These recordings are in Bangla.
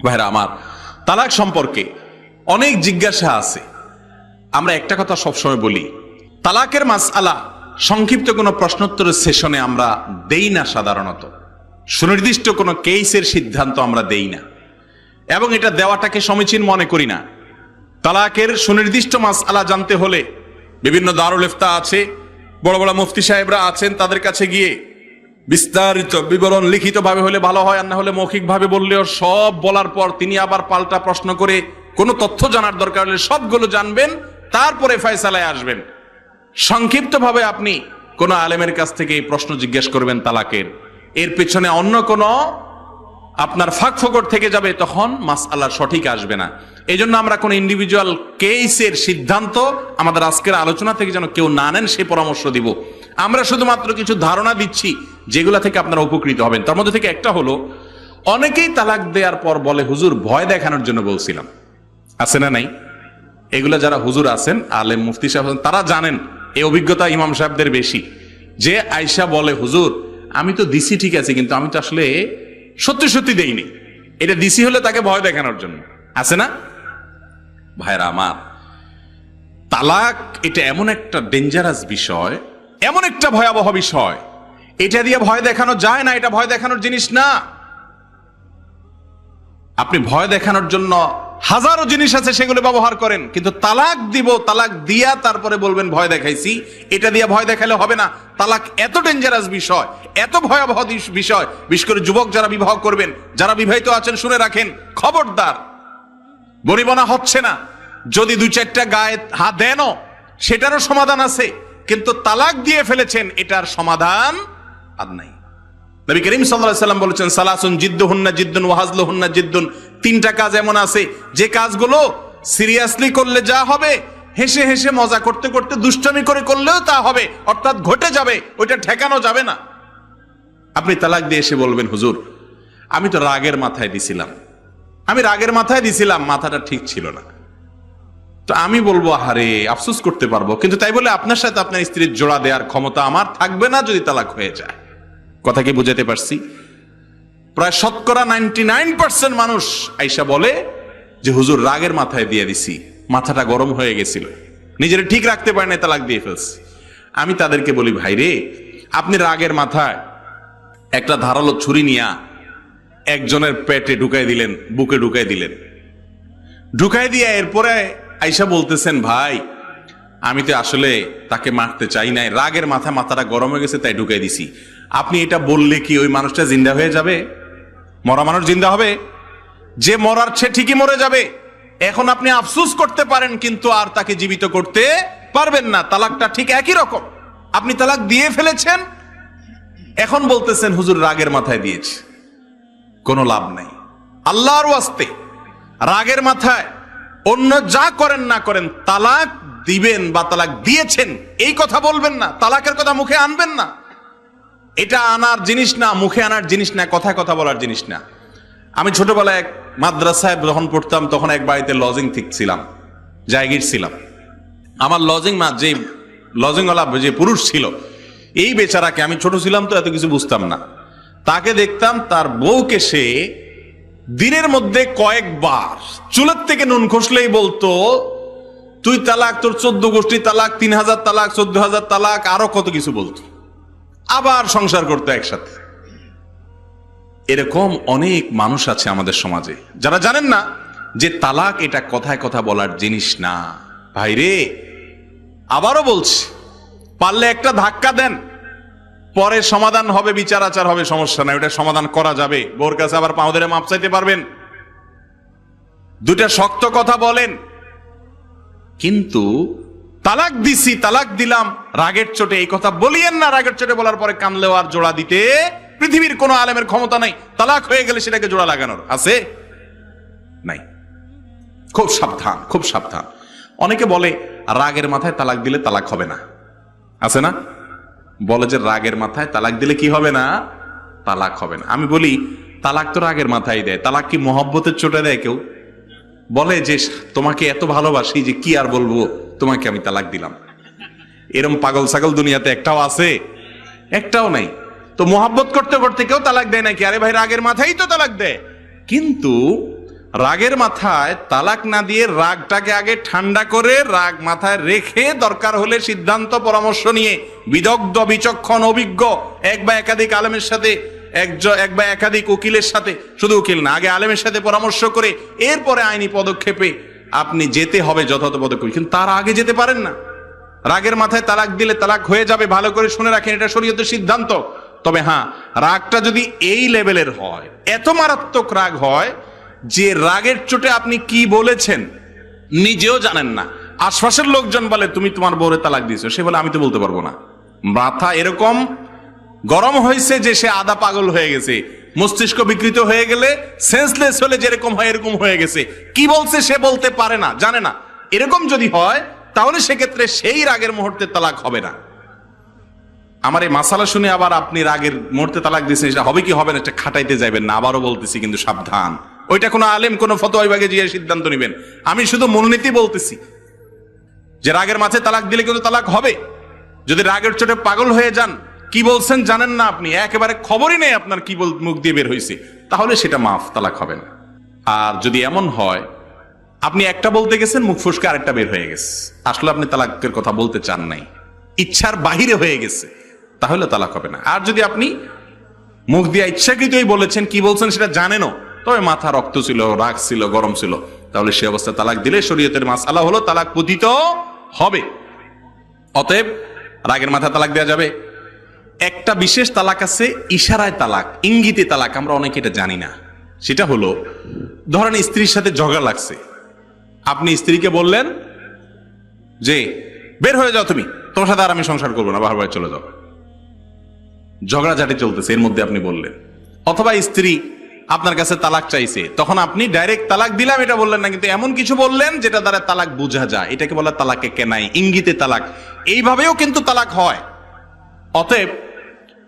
ভাইরা আমার, তালাক সম্পর্কে অনেক জিজ্ঞাসা আছে। আমরা একটা কথা সবসময় বলি, তালাকের মাসআলা সংক্ষিপ্ত কোনো প্রশ্নোত্তরের সেশনে আমরা দেই না। সাধারণত সুনির্দিষ্ট কোনো কেসের সিদ্ধান্ত আমরা দেই না, এবং এটা দেওয়াটাকে সমীচীন মনে করি না। তালাকের সুনির্দিষ্ট মাসআলা জানতে হলে বিভিন্ন দারুল ইফতা আছে, বড় বড় মুফতি সাহেবরা আছেন, তাদের কাছে গিয়ে বিস্তারিত বিবরণ লিখিতভাবে হলে ভালো হয়, আর না হলে মৌখিকভাবে বললেও সব বলার পর তিনি আবার পাল্টা প্রশ্ন করে কোনো তথ্য জানার দরকার হলে সবগুলো জানবেন, তারপরে ফয়সালায় আসবেন। সংক্ষিপ্তভাবে আপনি কোন আলেমের কাছ থেকে এই প্রশ্ন জিজ্ঞেস করবেন তালাকের, এর পেছনে অন্য কোনো আপনার ফাঁক ফোকর থেকে যাবে, তখন মাসআলা সঠিক আসবে না। এই জন্য আমরা কোন ইন্ডিভিজুয়াল কেসের সিদ্ধান্ত আমাদের আজকের আলোচনা থেকে যেন কেউ না নেন, সে পরামর্শ দিব। আমরা শুধুমাত্র কিছু ধারণা দিচ্ছি যেগুলা থেকে আপনারা উপকৃত হবেন। তার মধ্যে থেকে একটা হলো, অনেকেই তালাক দেওয়ার পর বলে হুজুর ভয় দেখানোর জন্য বলছিলাম। আছে না নাই? এগুলা যারা হুজুর আছেন, আলেম মুফতি সাহেব আছেন, তারা জানেন, এই অভিজ্ঞতা ইমাম সাহেবদের বেশি, যে আয়েশা বলে হুজুর আমি তো দিছি ঠিক আছে, কিন্তু আমি তো আসলে সত্যি সত্যি দেইনি, এটা দিছি হলে তাকে ভয় দেখানোর জন্য। আছে না? ভাইরা আমার, তালাক এটা এমন একটা ডেঞ্জারাস বিষয়, এমন একটা ভয়াবহ বিষয়, এটা দিয়ে ভয় দেখানো যায় না। এটা ভয় দেখানোর জিনিস না। আপনি ভয় দেখানোর জন্য হাজারো জিনিস আছে, সেগুলো ব্যবহার করেন, কিন্তু তালাক দিব, তালাক দিয়া তারপরে বলবেন ভয় দেখাইছি, এটা দিয়ে ভয় দেখালে হবে না। তালাক এত ডেঞ্জারাস বিষয়, এত ভয়াবহ বিষয়, বিশেষ করে যুবক যারা বিবাহ করবেন, যারা বিবাহিত আছেন শুনে রাখেন, খবরদার। বনিবনা হচ্ছে না, যদি দুই চারটা গায়ে হাত দেনও সেটারও সমাধান আছে, কিন্তু তালাক দিয়ে ফেলেছেন, এটার সমাধান আর নাই। নবী করিম সাল্লাল্লাহু আলাইহি ওয়াসাল্লাম বলেছেন, সালাসুন জিদ্দুহুন্না জিদ্দুন ওয়া হাজলুহুন্না জিদ্দুন। তিনটা কাজ এমন আছে যে কাজগুলো সিরিয়াসলি করলে যা হবে, হেসে হেসে মজা করতে করতে দুষ্টামি করে করলেও তা হবে, অর্থাৎ ঘটে যাবে, ওইটা ঠেকানো যাবে না। আপনি তালাক দিয়ে এসে বলবেন হুজুর আমি তো রাগের মাথায় দিছিলাম, আমি রাগের মাথায় দিছিলাম, মাথাটা ঠিক ছিল না। তো আমি বলবো আহারে আফসোস করতে পারবো, কিন্তু তাই বলে আপনার সাথে আপনার স্ত্রীর জোড়া দেওয়ার ক্ষমতা আমার থাকবে না যদি তালাক হয়ে যায়। কথা কি বুঝাতে পারছি? প্রায় শতকরা 99% মানুষ আয়েশা বলে যে হুজুর রাগের মাথায় দিয়ে দিছি, মাথাটা গরম হয়ে গেছিল, নিজের ঠিক রাখতে পারে না, তালাক দিয়ে ফেলছি। আমি তাদেরকে বলি ভাই রে, আপনি রাগের মাথায় একটা ধারালো ছুরি নিয়া একজনের পেটে ঢুকাই দিলেন, বুকে ঢুকাই দিলেন, ঢুকাই দিয়ে এরপরে আয়েশা বলতেছেন ভাই আমি তো আসলে তাকে মারতে চাই নাই, রাগের মাথাটা গরম হয়ে গেছে তাই ঢুকাই দিছি। আপনি এটা বললে কি ওই মানুষটা জিন্দা হয়ে যাবে? মরা মানুষ জিন্দা হবে? যে মরার সে ঠিকই মরে যাবে। এখন আপনি আফসোস করতে পারেন, কিন্তু আর তাকে জীবিত করতে পারবেন না। তালাকটা ঠিক একই রকম, আপনি তালাক দিয়ে ফেলেছেন, এখন বলতেছেন হুজুর রাগের মাথায় দিয়েছে, কোনো লাভ নাই। আল্লাহর ওয়াস্তে রাগের মাথায় অন্য যা করেন না করেন, তালাক দিবেন বা তালাক দিয়েছেন এই কথা বলবেন না, তালাকের কথা মুখে আনবেন না। এটা আনার জিনিস না, মুখে আনার জিনিস না, কথায় কথা বলার জিনিস না। আমি ছোটবেলায় এক মাদ্রাসায় যখন পড়তাম, তখন এক বাড়িতে লজিং ছিলাম, জায়গির ছিলাম। আমার যে লজিংওয়ালা যে পুরুষ ছিল, এই বেচারাকে, আমি ছোট ছিলাম তো এত কিছু বুঝতাম না, তাকে দেখতাম তার বউকে সে দিনের মধ্যে কয়েকবার চুলের থেকে নুন খসলেই বলতো তুই তালাক, তোর 14 গোষ্ঠী তালাক, 3000 তালাক, 14,000 তালাক, আরো কত কিছু বলতো, আবার সংসার করতো একসাথে। এরকম অনেক মানুষ আছে আমাদের সমাজে যারা জানেন না যে তালাক এটা কথায় কথা বলার জিনিস না। ভাইরে আবারও বলছি, পারলে একটা ধাক্কা দেন, পরে সমাধান হবে, বিচার আচার হবে, সমস্যা নাই, ওটা সমাধান করা যাবে। বোর কাছে আবার পাও ধরে মাপ চাইতে পারবেন, দুটা শক্ত কথা বলেন। কিন্তু তালাক দিছি, তালাক দিলাম রাগের চোটে, এই কথা বলিয়েন না। রাগের চোটে বলার পরে কানলেও আর জোড়া দিতে পৃথিবীর কোনো আলেমের ক্ষমতা নাই। তালাক হয়ে গেলে সেটাকে জোড়া লাগানোর আছে? নাই। খুব সাবধান, খুব সাবধান। অনেকে বলে রাগের মাথায় তালাক দিলে তালাক হবে না, আছে না? বলে যে রাগের মাথায় তালাক দিলে কি হবে না? তালাক হবে না। আমি বলি তালাক তো রাগের মাথায় দেয়, তালাক কি মহব্বতের চোটে দেয় কেউ? বলে যে তোমাকে এত ভালোবাসি যে কি আর বলবো, তোমাকে আমি তালাক দিলাম। এরম পাগল ছাগল দুনিয়াতে একটাও আছে? একটাও নাই। তো মহব্বত করতে করতে কেউ তালাক দেয় নাকি? আরে ভাই রাগের মাথায় তো তালাক দেয়। কিন্তু রাগের মাথায় তালাক না দিয়ে রাগটাকে আগে ঠান্ডা করে রাগ মাথায় রেখে দরকার হলে সিদ্ধান্ত পরামর্শ নিয়ে বিদগ্ধ বিচক্ষণ অভিজ্ঞ এক বা একাধিক আলেমের সাথে এক বা একাধিক উকিলের সাথে, শুধু উকিল না, আগে আলেমের সাথে পরামর্শ করে এরপরে আইনি পদক্ষেপে আপনি যেতে হবে যথাযথ পদক্ষেপ। কিন্তু তার আগে যেতে পারেন না। রাগের মাথায় তালাক দিলে তালাক হয়ে যাবে, ভালো করে শুনে রাখেন, এটা শরীয়তের সিদ্ধান্ত। তবে হ্যাঁ, রাগটা যদি এই লেভেলের হয়, এত মারাত্মক রাগ হয় যে রাগের চোটে আপনি কি বলেছেন নিজেও জানেন না, আশপাশের লোকজন বলে তুমি তোমার বউরে তালাক দিয়েছো, সে বলে আমি তো বলতে পারবো না। মাথা এরকম গরম হয়েছে যে সে আধা পাগল হয়ে গেছে, মস্তিষ্ক বিকৃত হয়ে গেলে সেন্সলেস হলে যেরকম হয় এরকম হয়ে গেছে, কি বলছে সে বলতে পারে না, জানে না। এরকম যদি হয় তাহলে সেক্ষেত্রে সেই রাগের মুহূর্তে তালাক হবে না। আমার এই মাসালা শুনে আবার আপনি রাগের মুহূর্তে তালাক দিয়েছেন, সেটা হবে কি হবে না এটা খাটাইতে যাবেন না। আবারও বলতেছি, কিন্তু সাবধান, ওইটা কোনো আলেম কোনো ফতোয়া বিভাগে গিয়ে সিদ্ধান্ত নেবেন। আমি শুধু মূলনীতি বলতেছি যে রাগের মাথায় তালাক দিলে কিন্তু তালাক হবে। যদি রাগের চোটে পাগল হয়ে যান, কি বলছেন জানেন না, আপনি একেবারে খবরই নেই আপনার কি মুখ দিয়ে বের হয়েছে, তাহলে সেটা মাফ, তালাক হবে না। আর যদি এমন হয় আপনি একটা বলতে গেছেন, মুখ ফুসকে আরেকটা বের হয়ে গেছে, আসলে আপনি তালাকের কথা বলতে চান নাই, ইচ্ছার বাহিরে হয়ে গেছে, তাহলে তালাক হবে না। আর যদি আপনি মুখ দিয়ে ইচ্ছাকৃতই বলেছেন, কি বলছেন সেটা জানেনও, তবে মাথা রক্ত ছিল, রাগ ছিল, গরম ছিল, তাহলে সে অবস্থায় তালাক দিলে শরীয়তের মাসআলা হলো তালাক পতিত হবে। অতএব রাগের মাথায় তালাক দেওয়া যাবে। একটা বিশেষ তালাক আছে, ইশারায় তালাক, ইঙ্গিতে তালাক, আমরা অনেকে এটা জানি না। সেটা হলো, ধরেন স্ত্রীর সাথে ঝগড়া লাগছে, আপনি স্ত্রীকে বললেন যে বের হয়ে যাও তুমি, তোমার সাথে আর আমি সংসার করবো না, বাহার বাড়ি চলে যাও। ঝগড়াঝাটি চলতেছে, এর মধ্যে আপনি বললেন। অথবা স্ত্রী আপনার কাছে তালাক চাইছে, তখন আপনি ডাইরেক্ট তালাক দিলাম এটা বললেন না, কিন্তু এমন কিছু বললেন যেটা দ্বারা তালাক বোঝা যায়, এটাকে বলা তালাকে কেনাই, ইঙ্গিতে তালাক। এইভাবেও কিন্তু তালাক হয়। অতএব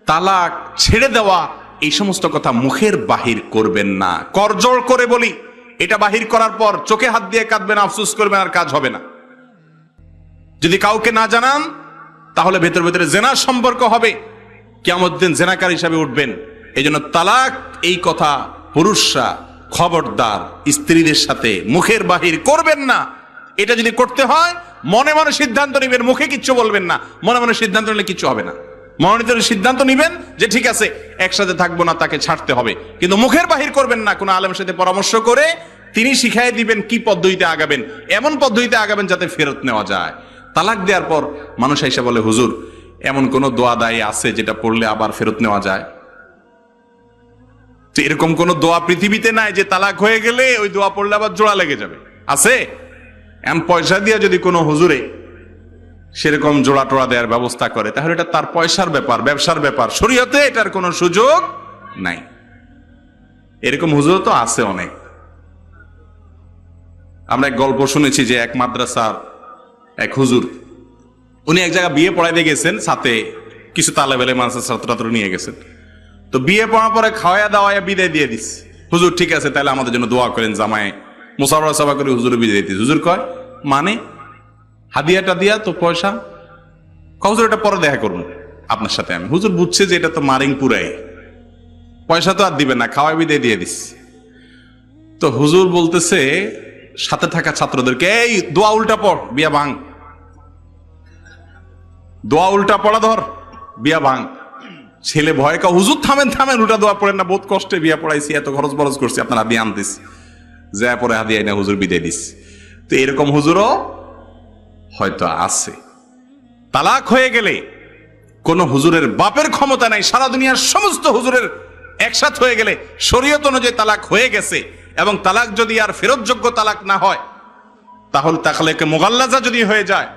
তালাক ছেড়ে দেওয়া, এই সমস্ত কথা মুখের বাহির করবেন না। করজোড় করে বলি, এটা বাহির করার পর চোখে হাত দিয়ে কাঁদবেন, আফসোস করবেন, আর কাজ হবে না। যদি কাউকে না জানান তাহলে ভেতর ভেতরে জেনার সম্পর্ক হবে, কিয়ামত দিন জেনাকার হিসাবে উঠবেন। এই জন্য তালাক, এই কথা পুরুষরা খবরদার স্ত্রীদের সাথে মুখের বাহির করবেন না। এটা যদি করতে হয় মনে মনে সিদ্ধান্ত নেবেন, মুখে কিচ্ছু বলবেন না। মনে মনে সিদ্ধান্ত নিলে কিচ্ছু হবে না। মনোনীত সিদ্ধান্ত নিবেন যে ঠিক আছে একসাথে থাকবো না, তাকে ছাড়তে হবে, কিন্তু মুখের বাহির করবেন না। কোনো আলেমের সাথে পরামর্শ করে তিনি শিখাই দিবেন কি পদ্ধতিতে আগাবেন, এমন পদ্ধতিতে আগাবেন যাতে ফেরত নেওয়া যায়। তালাক দেওয়ার পর মানুষ এসে বলে, হুজুর এমন কোন দোয়া দায়ী আছে যেটা পড়লে আবার ফেরত নেওয়া যায়? তো এরকম কোন দোয়া পৃথিবীতে নাই যে তালাক হয়ে গেলে ওই দোয়া পড়লে আবার জোড়া লেগে যাবে, আছে? এমন পয়সা দিয়ে যদি কোনো হুজুরে সেরকম জোড়া টোড়া দেওয়ার ব্যবস্থা করে, তাহলে এটা তার পয়সার ব্যাপার, ব্যবসার ব্যাপার, শরীয়তে এটার কোনো সুযোগ নাই। এরকম হুজুর তো আছে অনেক। আমরা এক গল্প শুনেছি যে এক মাদ্রাসার এক হুজুর, উনি এক জায়গায় বিয়ে পড়াইতে গেছেন, সাথে কিছু তালেবেলে মানুষের ছাত্র নিয়ে গেছেন। তো বিয়ে পড়ার পরে খাওয়া দাওয়া বিদায় দিয়ে দিস। হুজুর ঠিক আছে তাহলে আমাদের জন্য দোয়া করেন, জামায় মুসাফা সভা করে হুজুর বিদায় দিস। হুজুর কয় মানে হাদিয়াটা দিয়া তো পয়সা, হুজুর এটা পরে দেখা করবো আপনার সাথে আমি। হুজুর বুঝছে যে এটা তো মারিং পুরাই, পয়সা তো আর দিবেন না, খাওয়া বিদায় দিয়ে দিস। তো হুজুর বলতেছে সাথে থাকা ছাত্রদেরকে, এই দোয়া উল্টা পড়, বিয়া ভাঙ, দোয়া উল্টা পড়া ধর, বিয়া ভাঙ। ছেলে ভয় কা, হুজুর থামেন থামেন, উল্টা দোয়া পড়েন না, বহুত কষ্টে বিয়া পড়াইছি, এত খরচ বরচ করছি, আপনার হাদিয়া আনতিস, যা পরে হাদিয়া না হুজুর বিদায় দিস। তো এরকম হুজুরও হয়তো আছে। তালাক হয়ে গেলে কোন হুজুরের বাপের ক্ষমতা নাই, সারা দুনিয়ার সমস্ত হুজুরের একসাথ হয়ে গেলে শরীয়ত অনুযায়ী তালাক হয়ে গেছে। এবং তালাক যদি আর ফেরতযোগ্য তালাক না হয়, তাহলে মুগাল্লাজা যদি হয়ে যায়,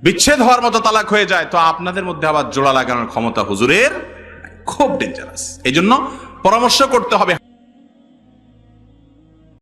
বিচ্ছেদ হওয়ার মতো তালাক হয়ে যায়, তো আপনাদের মধ্যে আবার জোড়া লাগানোর ক্ষমতা হুজুরের খুব ডেঞ্জারাস। এই জন্য পরামর্শ করতে হবে।